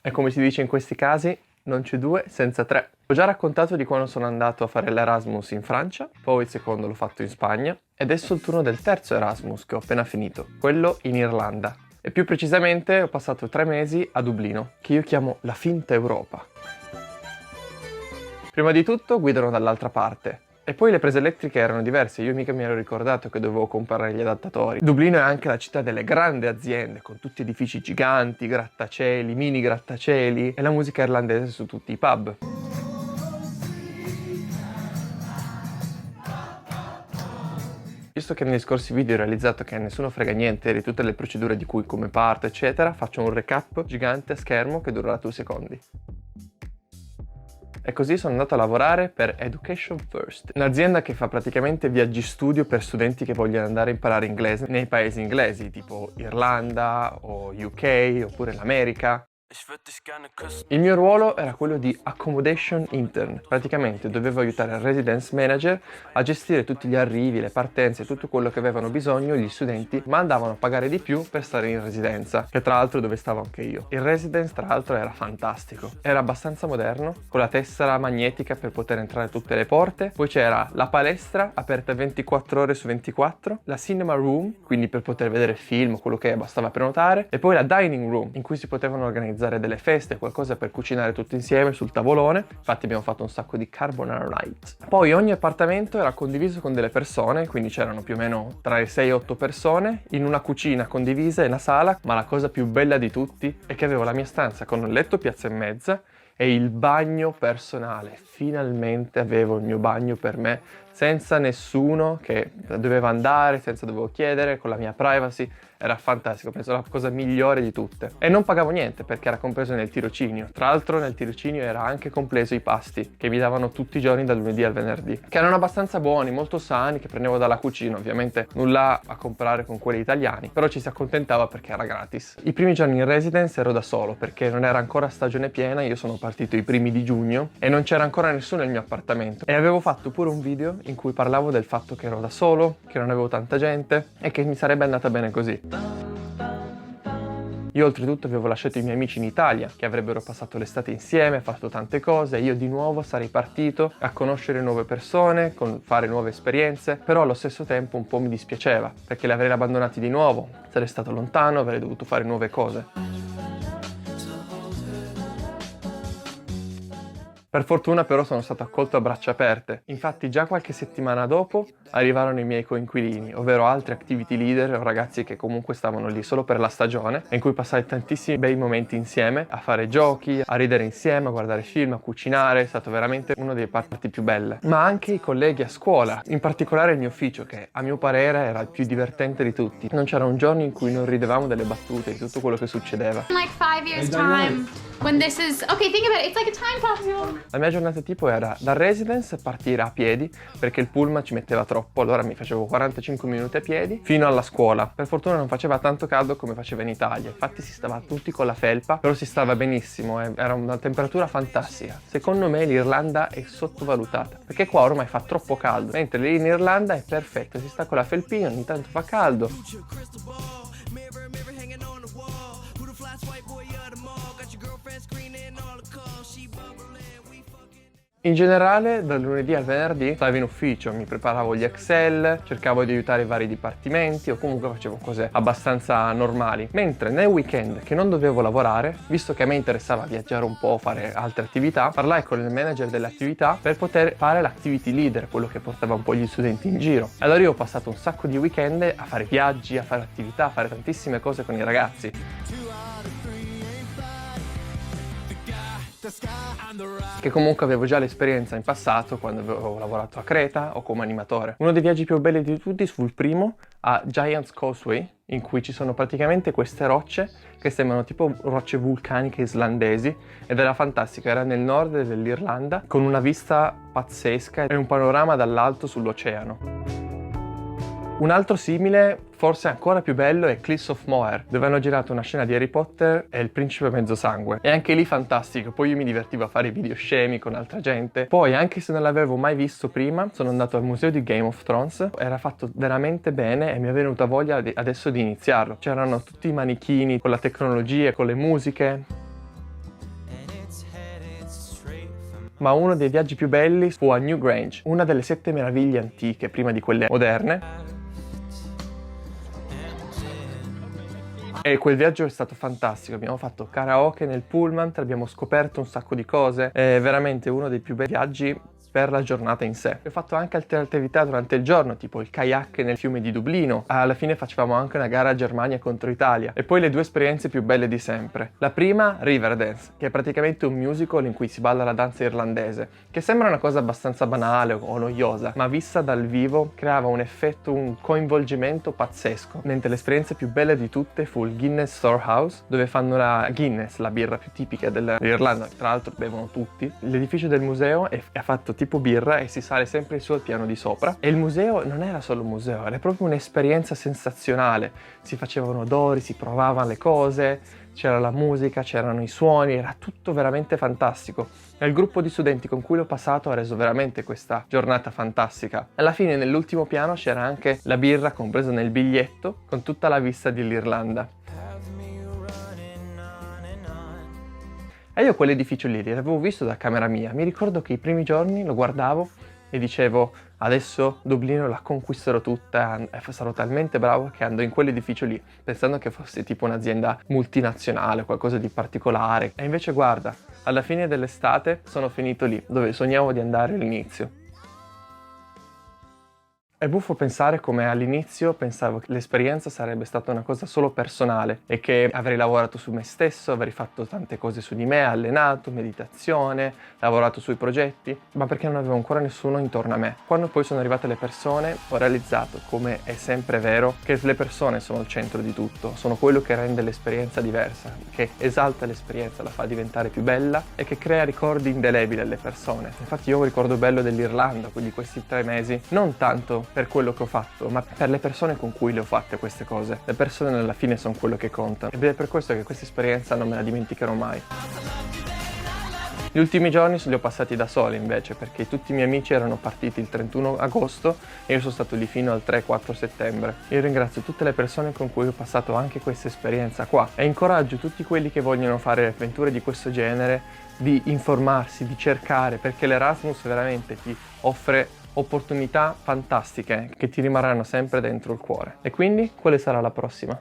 E come si dice in questi casi, non c'è due senza tre. Ho già raccontato di quando sono andato a fare l'Erasmus in Francia, poi il secondo l'ho fatto in Spagna, e adesso è il turno del terzo Erasmus che ho appena finito, quello in Irlanda. E più precisamente ho passato 3 mesi a Dublino, che io chiamo la finta Europa. Prima di tutto guidano dall'altra parte. E poi le prese elettriche erano diverse, io mica mi ero ricordato che dovevo comprare gli adattatori. Dublino è anche la città delle grandi aziende, con tutti edifici giganti, grattacieli, mini grattacieli e la musica irlandese su tutti i pub. Visto che negli scorsi video ho realizzato che a nessuno frega niente di tutte le procedure di cui come parte, eccetera, faccio un recap gigante a schermo che durerà 2 secondi. E così sono andato a lavorare per Education First, un'azienda che fa praticamente viaggi studio per studenti che vogliono andare a imparare inglese nei paesi inglesi, tipo Irlanda o UK oppure l'America. Il mio ruolo era quello di Accommodation Intern, praticamente dovevo aiutare il Residence Manager a gestire tutti gli arrivi, le partenze, tutto quello che avevano bisogno gli studenti, ma andavano a pagare di più per stare in residenza, che tra l'altro dove stavo anche io. Il Residence tra l'altro era fantastico, era abbastanza moderno, con la tessera magnetica per poter entrare a tutte le porte, poi c'era la palestra aperta 24 ore su 24, la cinema room, quindi per poter vedere film, quello che bastava prenotare, e poi la dining room, in cui si potevano organizzare delle feste, qualcosa per cucinare tutti insieme sul tavolone. Infatti abbiamo fatto un sacco di carbonara night. Poi ogni appartamento era condiviso con delle persone, quindi c'erano più o meno tra le 6 e 8 persone in una cucina condivisa e una sala, ma la cosa più bella di tutti è che avevo la mia stanza con un letto piazza e mezza e il bagno personale. Finalmente avevo il mio bagno per me, senza nessuno che doveva andare, senza dovevo chiedere, con la mia privacy. Era fantastico, penso la cosa migliore di tutte. E non pagavo niente perché era compreso nel tirocinio. Tra l'altro nel tirocinio era anche compreso i pasti che mi davano tutti i giorni dal lunedì al venerdì, che erano abbastanza buoni, molto sani, che prendevo dalla cucina. Ovviamente nulla a comprare con quelli italiani, però ci si accontentava perché era gratis. I primi giorni in residence ero da solo perché non era ancora stagione piena, io sono partito i primi di giugno e non c'era ancora nessuno nel mio appartamento. E avevo fatto pure un video in cui parlavo del fatto che ero da solo, che non avevo tanta gente e che mi sarebbe andata bene così. Io oltretutto avevo lasciato i miei amici in Italia, che avrebbero passato l'estate insieme, fatto tante cose, e io di nuovo sarei partito a conoscere nuove persone, fare nuove esperienze, però allo stesso tempo un po' mi dispiaceva, perché li avrei abbandonati di nuovo, sarei stato lontano, avrei dovuto fare nuove cose. Per fortuna però sono stato accolto a braccia aperte, infatti già qualche settimana dopo arrivarono i miei coinquilini, ovvero altri activity leader o ragazzi che comunque stavano lì solo per la stagione, in cui passai tantissimi bei momenti insieme, a fare giochi, a ridere insieme, a guardare film, a cucinare, è stato veramente uno dei parti più belle. Ma anche i colleghi a scuola, in particolare il mio ufficio, che a mio parere era il più divertente di tutti. Non c'era un giorno in cui non ridevamo delle battute, di tutto quello che succedeva. Like 5 years time, when this is, okay, think about it, it's like a time capsule. La mia giornata tipo era dal residence partire a piedi, perché il pullman ci metteva troppo, allora mi facevo 45 minuti a piedi, fino alla scuola. Per fortuna non faceva tanto caldo come faceva in Italia, infatti si stava tutti con la felpa, però si stava benissimo, era una temperatura fantastica. Secondo me l'Irlanda è sottovalutata, perché qua ormai fa troppo caldo, mentre lì in Irlanda è perfetto, si sta con la felpina, ogni tanto fa caldo. In generale, dal lunedì al venerdì stavo in ufficio, mi preparavo gli Excel, cercavo di aiutare i vari dipartimenti o comunque facevo cose abbastanza normali. Mentre nel weekend, che non dovevo lavorare, visto che a me interessava viaggiare un po', fare altre attività, parlai con il manager delle attività per poter fare l'activity leader, quello che portava un po' gli studenti in giro. Allora io ho passato un sacco di weekend a fare viaggi, a fare attività, a fare tantissime cose con i ragazzi. Che comunque avevo già l'esperienza in passato quando avevo lavorato a Creta o come animatore. Uno dei viaggi più belli di tutti fu il primo a Giant's Causeway, in cui ci sono praticamente queste rocce che sembrano tipo rocce vulcaniche islandesi ed era fantastico, era nel nord dell'Irlanda con una vista pazzesca e un panorama dall'alto sull'oceano. Un altro simile, forse ancora più bello, è Cliffs of Moher, dove hanno girato una scena di Harry Potter e il principe mezzosangue. E anche lì fantastico, poi io mi divertivo a fare video scemi con altra gente. Poi, anche se non l'avevo mai visto prima, sono andato al museo di Game of Thrones, era fatto veramente bene e mi è venuta voglia adesso di iniziarlo. C'erano tutti i manichini con la tecnologia, con le musiche. Ma uno dei viaggi più belli fu a Newgrange, una delle 7 meraviglie antiche prima di quelle moderne. E quel viaggio è stato fantastico, abbiamo fatto karaoke nel pullman, abbiamo scoperto un sacco di cose, è veramente uno dei più bei viaggi per la giornata in sé. Ho fatto anche altre attività durante il giorno, tipo il kayak nel fiume di Dublino. Alla fine facevamo anche una gara Germania contro Italia. E poi le due esperienze più belle di sempre. La prima, Riverdance, che è praticamente un musical in cui si balla la danza irlandese, che sembra una cosa abbastanza banale o noiosa, ma vista dal vivo creava un effetto, un coinvolgimento pazzesco. Mentre l'esperienza più bella di tutte fu il Guinness Storehouse, dove fanno la Guinness, la birra più tipica dell'Irlanda, tra l'altro bevono tutti. L'edificio del museo è fatto tipo birra e si sale sempre su al piano di sopra, e il museo non era solo un museo, era proprio un'esperienza sensazionale. Si facevano odori, si provavano le cose, c'era la musica, c'erano i suoni, era tutto veramente fantastico. E il gruppo di studenti con cui l'ho passato ha reso veramente questa giornata fantastica. Alla fine, nell'ultimo piano c'era anche la birra compresa nel biglietto, con tutta la vista dell'Irlanda. E io quell'edificio lì l'avevo visto da camera mia. Mi ricordo che i primi giorni lo guardavo e dicevo: adesso Dublino la conquisterò tutta e sarò talmente bravo che ando in quell'edificio lì, pensando che fosse tipo un'azienda multinazionale, qualcosa di particolare. E invece guarda, alla fine dell'estate sono finito lì, dove sognavo di andare all'inizio. È buffo pensare come all'inizio pensavo che l'esperienza sarebbe stata una cosa solo personale e che avrei lavorato su me stesso, avrei fatto tante cose su di me, allenato, meditazione, lavorato sui progetti, ma perché non avevo ancora nessuno intorno a me. Quando poi sono arrivate le persone, ho realizzato, come è sempre vero, che le persone sono il centro di tutto, sono quello che rende l'esperienza diversa, che esalta l'esperienza, la fa diventare più bella e che crea ricordi indelebili alle persone. Infatti io ho un ricordo bello dell'Irlanda, quindi questi 3 mesi, non tanto per quello che ho fatto, ma per le persone con cui le ho fatte queste cose. Le persone alla fine sono quello che contano, ed è per questo che questa esperienza non me la dimenticherò mai. Gli ultimi giorni li ho passati da solo invece, perché tutti i miei amici erano partiti il 31 agosto e io sono stato lì fino al 3-4 settembre. Io ringrazio tutte le persone con cui ho passato anche questa esperienza qua e incoraggio tutti quelli che vogliono fare avventure di questo genere di informarsi, di cercare, perché l'Erasmus veramente ti offre opportunità fantastiche che ti rimarranno sempre dentro il cuore. E quindi, quale sarà la prossima?